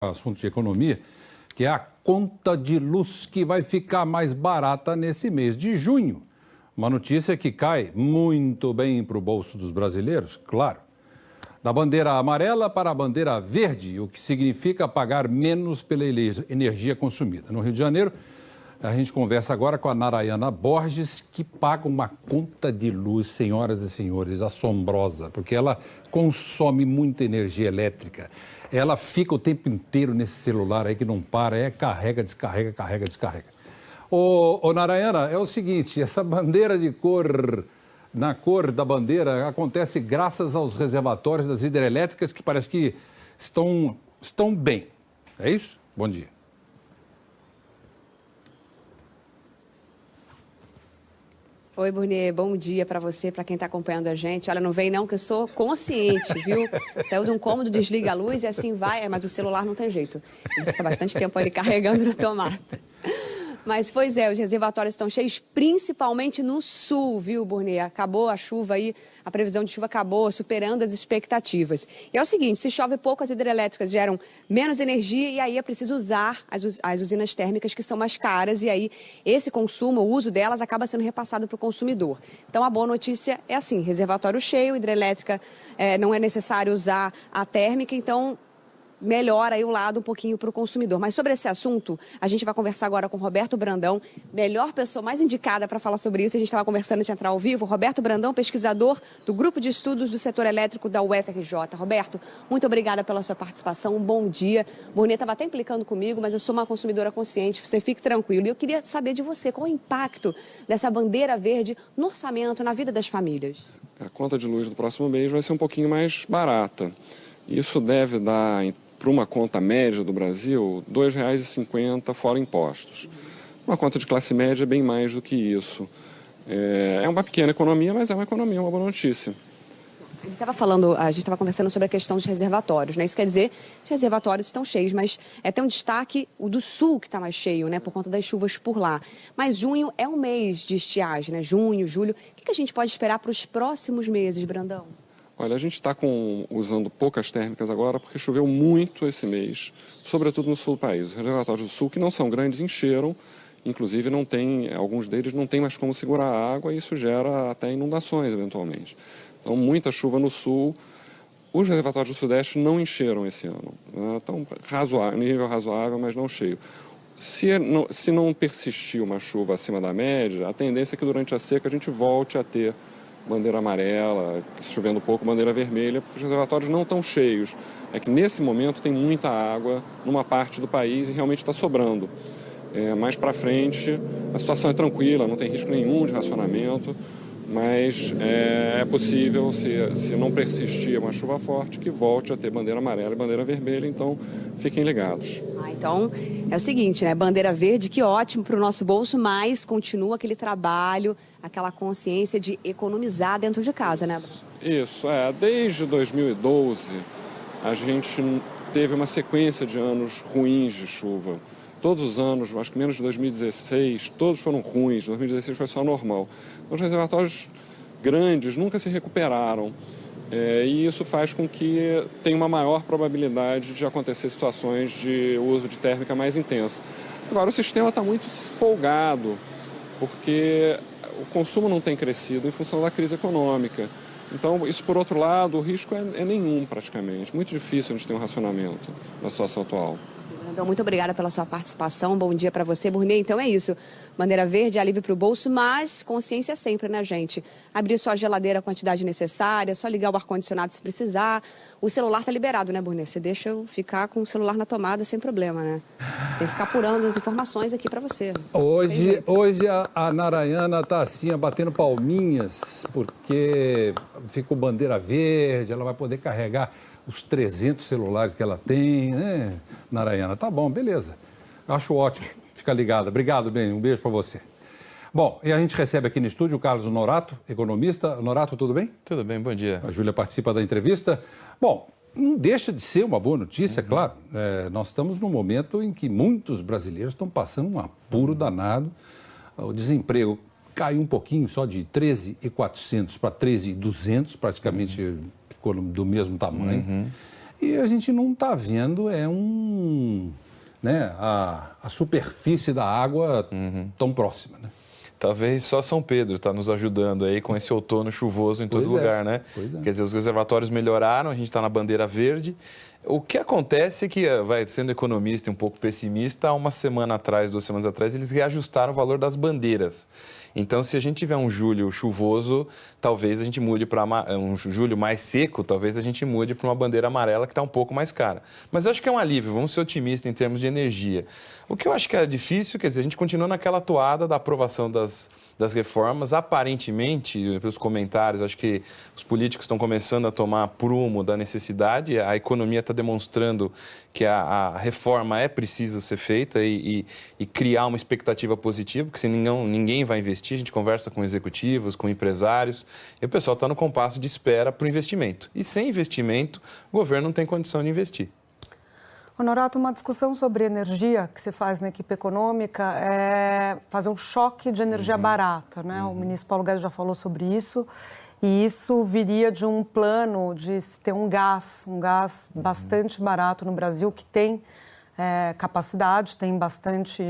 assunto de economia, que é a conta de luz que vai ficar mais barata nesse mês de junho. Uma notícia que cai muito bem para o bolso dos brasileiros, claro. Da bandeira amarela para a bandeira verde, o que significa pagar menos pela energia consumida. No Rio de Janeiro, a gente conversa agora com a Narayana Borges, que paga uma conta de luz, senhoras e senhores, assombrosa, porque ela consome muita energia elétrica. Ela fica o tempo inteiro nesse celular aí que não para, carrega, descarrega, carrega, descarrega. Ô Narayana, é o seguinte, essa bandeira de cor, na cor da bandeira, acontece graças aos reservatórios das hidrelétricas que parece que estão bem. É isso? Bom dia. Oi, Burnier, bom dia para você, para quem está acompanhando a gente. Olha, não vem não, que eu sou consciente, viu? Saiu de um cômodo, desliga a luz e assim vai, mas o celular não tem jeito. Ele fica bastante tempo ali carregando na tomada. Mas, pois é, os reservatórios estão cheios, principalmente no sul, viu, Burnier? Acabou a chuva aí, a previsão de chuva acabou, superando as expectativas. E é o seguinte, se chove pouco, as hidrelétricas geram menos energia e aí é preciso usar as usinas térmicas que são mais caras e aí esse consumo, o uso delas, acaba sendo repassado para o consumidor. Então, a boa notícia é assim, reservatório cheio, hidrelétrica não é necessário usar a térmica, então melhora aí o lado um pouquinho para o consumidor. Mas sobre esse assunto, a gente vai conversar agora com Roberto Brandão, melhor pessoa, mais indicada para falar sobre isso. A gente estava conversando antes de entrar ao vivo. Roberto Brandão, pesquisador do Grupo de Estudos do Setor Elétrico da UFRJ. Roberto, muito obrigada pela sua participação. Um bom dia. Burnier estava até implicando comigo, mas eu sou uma consumidora consciente, você fique tranquilo. E eu queria saber de você, qual o impacto dessa bandeira verde no orçamento, na vida das famílias? A conta de luz do próximo mês vai ser um pouquinho mais barata. Isso deve dar, para uma conta média do Brasil, R$ 2,50 fora impostos. Uma conta de classe média é bem mais do que isso. É uma pequena economia, mas é uma economia, uma boa notícia. A gente estava conversando sobre a questão dos reservatórios, né? Isso quer dizer que os reservatórios estão cheios, mas tem um destaque o do sul que está mais cheio, né? Por conta das chuvas por lá. Mas junho é um mês de estiagem, né? Junho, julho. O que a gente pode esperar para os próximos meses, Brandão? Olha, a gente está usando poucas térmicas agora porque choveu muito esse mês, sobretudo no sul do país. Os reservatórios do sul, que não são grandes, encheram, inclusive alguns deles não tem mais como segurar a água e isso gera até inundações eventualmente. Então, muita chuva no sul. Os reservatórios do sudeste não encheram esse ano. Então, nível razoável, mas não cheio. Se não persistir uma chuva acima da média, a tendência é que durante a seca a gente volte a ter bandeira amarela, chovendo pouco, bandeira vermelha, porque os reservatórios não estão cheios. É que nesse momento tem muita água numa parte do país e realmente está sobrando. Mais para frente, a situação é tranquila, não tem risco nenhum de racionamento, mas é possível, se não persistir uma chuva forte, que volte a ter bandeira amarela e bandeira vermelha, então fiquem ligados. Então é o seguinte, né? Bandeira verde, que ótimo para o nosso bolso, mas continua aquele trabalho, aquela consciência de economizar dentro de casa, né? Isso, desde 2012 a gente teve uma sequência de anos ruins de chuva. Todos os anos, acho que menos de 2016, todos foram ruins, 2016 foi só normal. Os reservatórios grandes nunca se recuperaram e isso faz com que tenha uma maior probabilidade de acontecer situações de uso de térmica mais intensa. Agora, o sistema está muito folgado, porque o consumo não tem crescido em função da crise econômica. Então, isso, por outro lado, o risco é nenhum praticamente. Muito difícil a gente ter um racionamento na situação atual. Então, muito obrigada pela sua participação. Bom dia para você, Burnier. Então é isso. Bandeira verde, alívio para o bolso, mas consciência sempre, né, gente? Abrir só a geladeira a quantidade necessária, só ligar o ar-condicionado se precisar. O celular tá liberado, né, Burnier? Você deixa eu ficar com o celular na tomada sem problema, né? Tem que ficar apurando as informações aqui para você. Hoje a Narayana tá assim, batendo palminhas, porque ficou bandeira verde, ela vai poder carregar os 300 celulares que ela tem, né, Narayana? Tá bom, beleza. Eu acho ótimo. Fica ligada. Obrigado, bem. Um beijo para você. Bom, e a gente recebe aqui no estúdio o Carlos Norato, economista. Norato, tudo bem? Tudo bem, bom dia. A Júlia participa da entrevista. Bom, não deixa de ser uma boa notícia, claro. Nós estamos num momento em que muitos brasileiros estão passando um apuro danado. O desemprego caiu um pouquinho, só de 13.400 para 13.200, praticamente ficou do mesmo tamanho. e a gente não está vendo a superfície da água tão próxima, né? Talvez só São Pedro está nos ajudando aí com esse outono chuvoso em todo lugar, né? Quer dizer, os reservatórios melhoraram, a gente está na bandeira verde. O que acontece é que, sendo economista e um pouco pessimista, há uma semana atrás, 2 semanas atrás, eles reajustaram o valor das bandeiras. Então, se a gente tiver um julho chuvoso, talvez a gente mude para um julho mais seco, talvez a gente mude para uma bandeira amarela que está um pouco mais cara. Mas eu acho que é um alívio, vamos ser otimistas em termos de energia. O que eu acho que é difícil, quer dizer, a gente continua naquela toada da aprovação das reformas. Aparentemente, pelos comentários, acho que os políticos estão começando a tomar prumo da necessidade. A economia está demonstrando que a reforma é preciso ser feita e criar uma expectativa positiva, porque senão ninguém vai investir. A gente conversa com executivos, com empresários, e o pessoal está no compasso de espera para o investimento. E sem investimento, o governo não tem condição de investir. Honorato, uma discussão sobre energia que se faz na equipe econômica é fazer um choque de energia barata, né? O ministro Paulo Guedes já falou sobre isso, e isso viria de um plano de ter um gás bastante barato no Brasil, que tem capacidade, tem bastante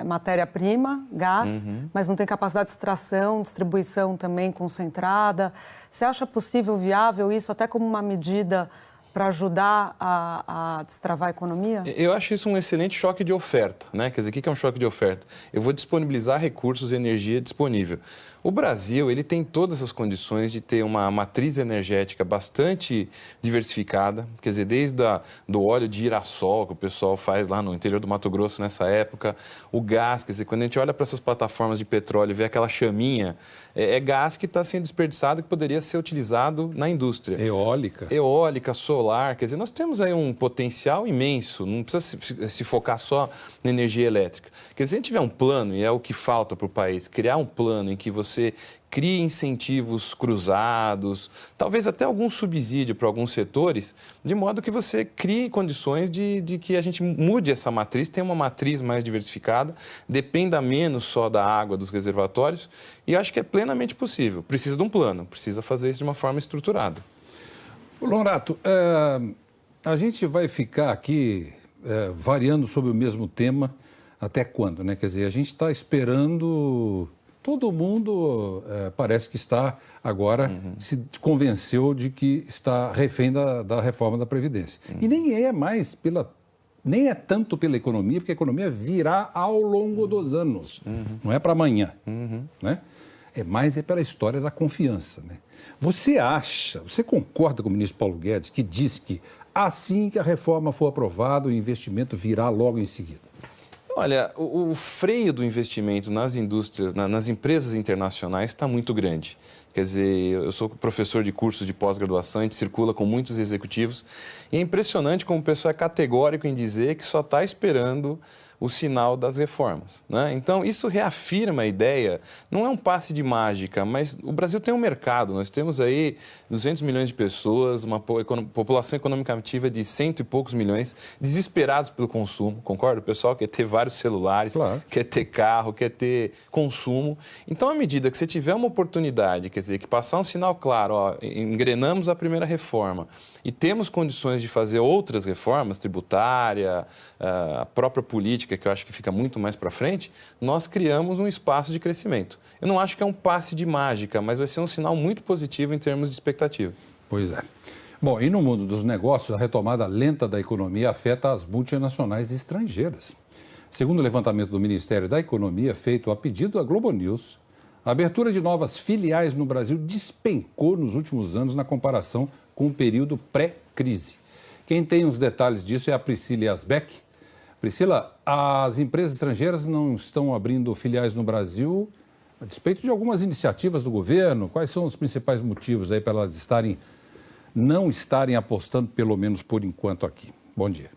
matéria-prima, gás, mas não tem capacidade de extração, distribuição também concentrada. Você acha possível, viável isso, até como uma medida para ajudar a destravar a economia? Eu acho isso um excelente choque de oferta, né? Quer dizer, o que é um choque de oferta? Eu vou disponibilizar recursos e energia disponível. O Brasil, ele tem todas as condições de ter uma matriz energética bastante diversificada, quer dizer, desde do óleo de girassol, que o pessoal faz lá no interior do Mato Grosso nessa época, o gás, quer dizer, quando a gente olha para essas plataformas de petróleo e vê aquela chaminha, é gás que está sendo desperdiçado, que poderia ser utilizado na indústria. Eólica, solar, quer dizer, nós temos aí um potencial imenso, não precisa se focar só na energia elétrica. Quer dizer, se a gente tiver um plano, e é o que falta para o país, criar um plano em que você crie incentivos cruzados, talvez até algum subsídio para alguns setores, de modo que você crie condições de que a gente mude essa matriz, tenha uma matriz mais diversificada, dependa menos só da água dos reservatórios, e acho que é plenamente possível. Precisa de um plano, precisa fazer isso de uma forma estruturada. Honorato, a gente vai ficar aqui variando sobre o mesmo tema até quando, né? Quer dizer, a gente está esperando... Todo mundo parece que está agora, se convenceu de que está refém da reforma da Previdência. E nem é tanto pela economia, porque a economia virá ao longo dos anos, não é para amanhã, né? É pela história da confiança, né? Você concorda com o ministro Paulo Guedes, que diz que assim que a reforma for aprovada, o investimento virá logo em seguida? Olha, o freio do investimento nas indústrias, nas empresas internacionais está muito grande. Quer dizer, eu sou professor de cursos de pós-graduação, a gente circula com muitos executivos, e é impressionante como o pessoal é categórico em dizer que só está esperando o sinal das reformas, né? Então, isso reafirma a ideia, não é um passe de mágica, mas o Brasil tem um mercado, nós temos aí 200 milhões de pessoas, uma população econômica ativa de 100 e poucos milhões, desesperados pelo consumo, concorda? O pessoal quer ter vários celulares, claro, quer ter carro, quer ter consumo. Então, à medida que você tiver uma oportunidade, quer dizer, que passar um sinal claro, ó, engrenamos a primeira reforma, e temos condições de fazer outras reformas, tributária, a própria política, que eu acho que fica muito mais para frente, nós criamos um espaço de crescimento. Eu não acho que é um passe de mágica, mas vai ser um sinal muito positivo em termos de expectativa. Pois é. Bom, e no mundo dos negócios, a retomada lenta da economia afeta as multinacionais estrangeiras. Segundo o levantamento do Ministério da Economia, feito a pedido da Globo News, a abertura de novas filiais no Brasil despencou nos últimos anos na comparação com o período pré-crise. Quem tem os detalhes disso é a Priscila Yazbek. Priscila, as empresas estrangeiras não estão abrindo filiais no Brasil a despeito de algumas iniciativas do governo. Quais são os principais motivos aí para elas não estarem apostando, pelo menos por enquanto, aqui? Bom dia.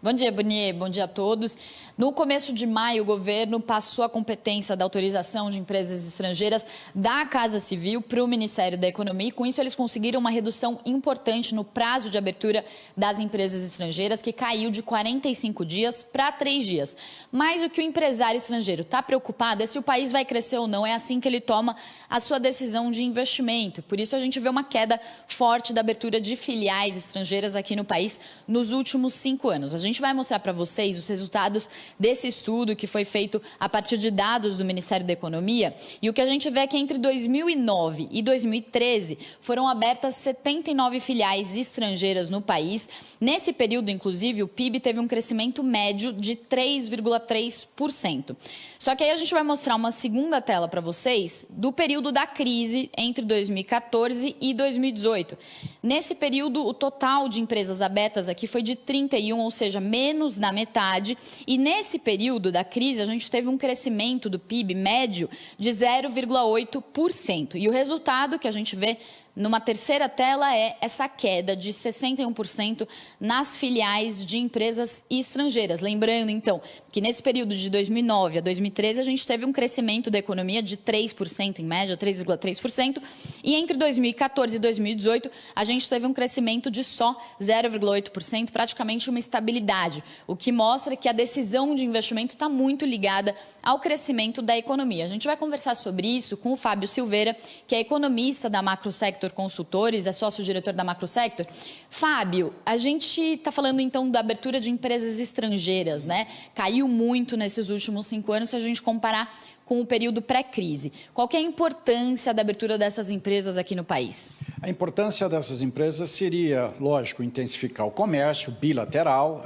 Bom dia, Burnier. Bom dia a todos. No começo de maio, o governo passou a competência da autorização de empresas estrangeiras da Casa Civil para o Ministério da Economia. E, com isso, eles conseguiram uma redução importante no prazo de abertura das empresas estrangeiras, que caiu de 45 dias para 3 dias. Mas o que o empresário estrangeiro está preocupado é se o país vai crescer ou não. É assim que ele toma a sua decisão de investimento. Por isso, a gente vê uma queda forte da abertura de filiais estrangeiras aqui no país nos últimos 5 anos. A gente vai mostrar para vocês os resultados desse estudo que foi feito a partir de dados do Ministério da Economia. E o que a gente vê é que entre 2009 e 2013 foram abertas 79 filiais estrangeiras no país. Nesse período, inclusive, o PIB teve um crescimento médio de 3,3%. Só que aí a gente vai mostrar uma segunda tela para vocês do período da crise entre 2014 e 2018. Nesse período, o total de empresas abertas aqui foi de 31, ou seja, menos da metade. E nesse período da crise, a gente teve um crescimento do PIB médio de 0,8%. E o resultado que a gente vê numa terceira tela é essa queda de 61% nas filiais de empresas estrangeiras. Lembrando, então, que nesse período de 2009 a 2013, a gente teve um crescimento da economia de 3%, em média, 3,3%. E entre 2014 e 2018, a gente teve um crescimento de só 0,8%, praticamente uma estabilidade, o que mostra que a decisão de investimento está muito ligada ao crescimento da economia. A gente vai conversar sobre isso com o Fábio Silveira, que é economista da Macrosector Consultores, é sócio-diretor da Macrosector. Fábio, a gente está falando então da abertura de empresas estrangeiras, né? Caiu muito nesses últimos 5 anos se a gente comparar com o período pré-crise. Qual que é a importância da abertura dessas empresas aqui no país? A importância dessas empresas seria, lógico, intensificar o comércio bilateral,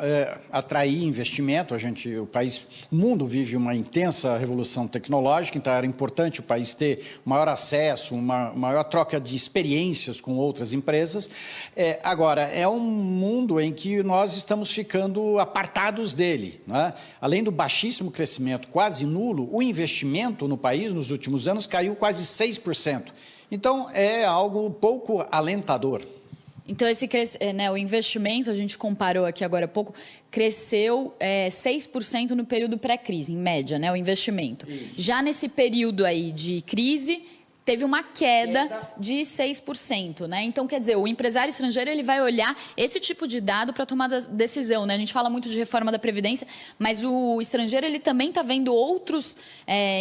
atrair investimento. O mundo vive uma intensa revolução tecnológica, então era importante o país ter maior acesso, uma maior troca de experiências com outras empresas. Agora, é um mundo em que nós estamos ficando apartados dele, né? Além do baixíssimo crescimento, quase nulo, o investimento no país nos últimos anos caiu quase 6%. Então, é algo pouco alentador. Então, o investimento, a gente comparou aqui agora há pouco, cresceu 6% no período pré-crise, em média, né, o investimento. Isso. Já nesse período aí de crise, teve uma queda de 6%, né? Então, quer dizer, o empresário estrangeiro ele vai olhar esse tipo de dado para tomar decisão, né? A gente fala muito de reforma da Previdência, mas o estrangeiro ele também está vendo outros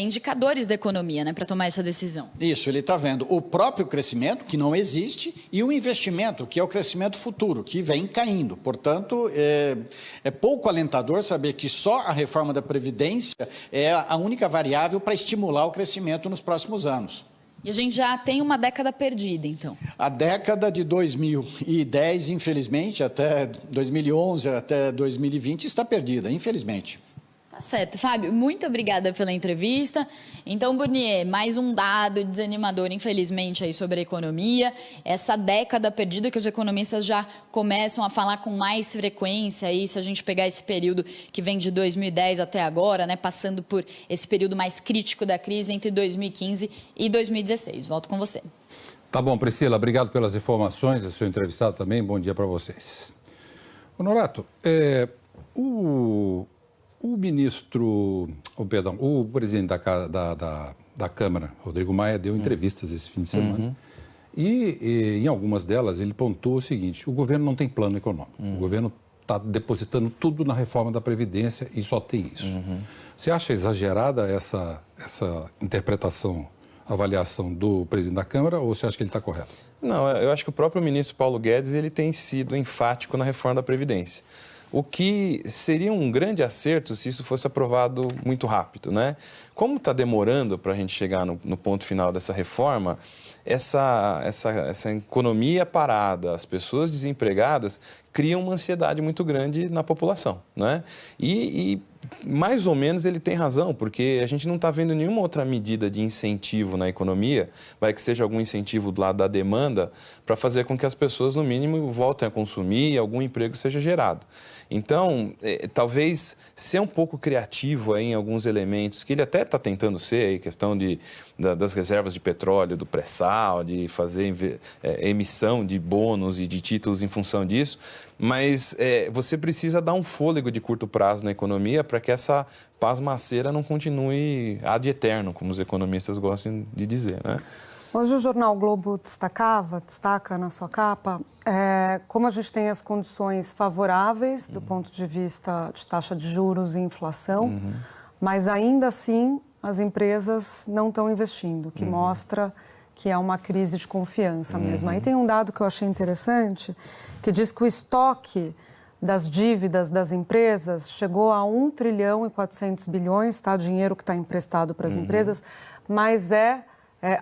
indicadores da economia, né, para tomar essa decisão. Isso, ele está vendo o próprio crescimento, que não existe, e o investimento, que é o crescimento futuro, que vem caindo. Portanto, é pouco alentador saber que só a reforma da Previdência é a única variável para estimular o crescimento nos próximos anos. E a gente já tem uma década perdida, então. A década de 2010, infelizmente, até 2011, até 2020, está perdida, infelizmente. Tá certo. Fábio, muito obrigada pela entrevista. Então, Burnier, mais um dado desanimador, infelizmente, aí sobre a economia. Essa década perdida que os economistas já começam a falar com mais frequência aí, se a gente pegar esse período que vem de 2010 até agora, né, passando por esse período mais crítico da crise entre 2015 e 2016. Volto com você. Tá bom, Priscila, obrigado pelas informações, o seu entrevistado também, bom dia para vocês. Honorato, o presidente da Câmara, Rodrigo Maia, deu entrevistas esse fim de semana e em algumas delas ele pontuou o seguinte: o governo não tem plano econômico, o governo está depositando tudo na reforma da Previdência e só tem isso. Você acha exagerada essa interpretação, avaliação do presidente da Câmara, ou você acha que ele está correto? Não, eu acho que o próprio ministro Paulo Guedes ele tem sido enfático na reforma da Previdência. O que seria um grande acerto se isso fosse aprovado muito rápido, né? Como está demorando para a gente chegar no ponto final dessa reforma, essa economia parada, as pessoas desempregadas criam uma ansiedade muito grande na população, né? E mais ou menos ele tem razão, porque a gente não está vendo nenhuma outra medida de incentivo na economia, vai que seja algum incentivo do lado da demanda, para fazer com que as pessoas, no mínimo, voltem a consumir e algum emprego seja gerado. Então, talvez ser um pouco criativo aí em alguns elementos, que ele até está tentando ser, aí, questão das reservas de petróleo, do pré-sal, de fazer emissão de bônus e de títulos em função disso, mas você precisa dar um fôlego de curto prazo na economia para que essa pasmaceira não continue ad eterno, como os economistas gostam de dizer, né? Hoje o jornal Globo destaca na sua capa, como a gente tem as condições favoráveis do ponto de vista de taxa de juros e inflação, mas ainda assim as empresas não estão investindo, o que mostra que é uma crise de confiança mesmo. Aí tem um dado que eu achei interessante, que diz que o estoque das dívidas das empresas chegou a 1 trilhão e 400 bilhões, tá? Dinheiro que está emprestado para as empresas, mas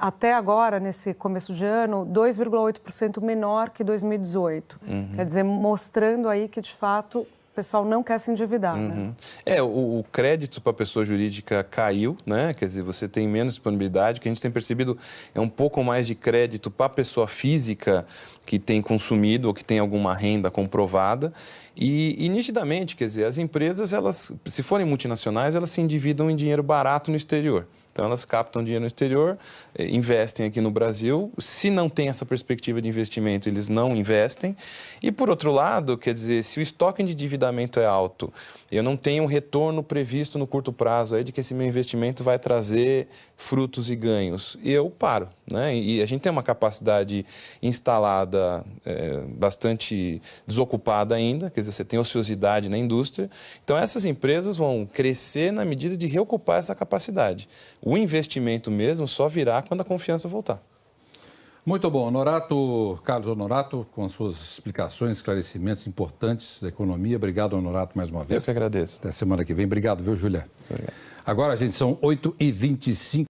até agora, nesse começo de ano, 2,8% menor que 2018. Quer dizer, mostrando aí que, de fato, o pessoal não quer se endividar, né? O crédito para a pessoa jurídica caiu, né? Quer dizer, você tem menos disponibilidade. O que a gente tem percebido é um pouco mais de crédito para a pessoa física que tem consumido ou que tem alguma renda comprovada. E nitidamente, quer dizer, as empresas, elas, se forem multinacionais, elas se endividam em dinheiro barato no exterior. Então, elas captam dinheiro no exterior, investem aqui no Brasil. Se não tem essa perspectiva de investimento, eles não investem. E, por outro lado, quer dizer, se o estoque de endividamento é alto, eu não tenho um retorno previsto no curto prazo aí de que esse meu investimento vai trazer frutos e ganhos, eu paro, né? E a gente tem uma capacidade instalada bastante desocupada ainda, quer dizer, você tem ociosidade na indústria. Então, essas empresas vão crescer na medida de reocupar essa capacidade. O investimento mesmo só virá quando a confiança voltar. Muito bom, Carlos Honorato, com as suas explicações, esclarecimentos importantes da economia. Obrigado, Honorato, mais uma vez. Eu que agradeço. Até semana que vem. Obrigado, viu, Júlia? Muito obrigado. Agora, gente, são 8h25.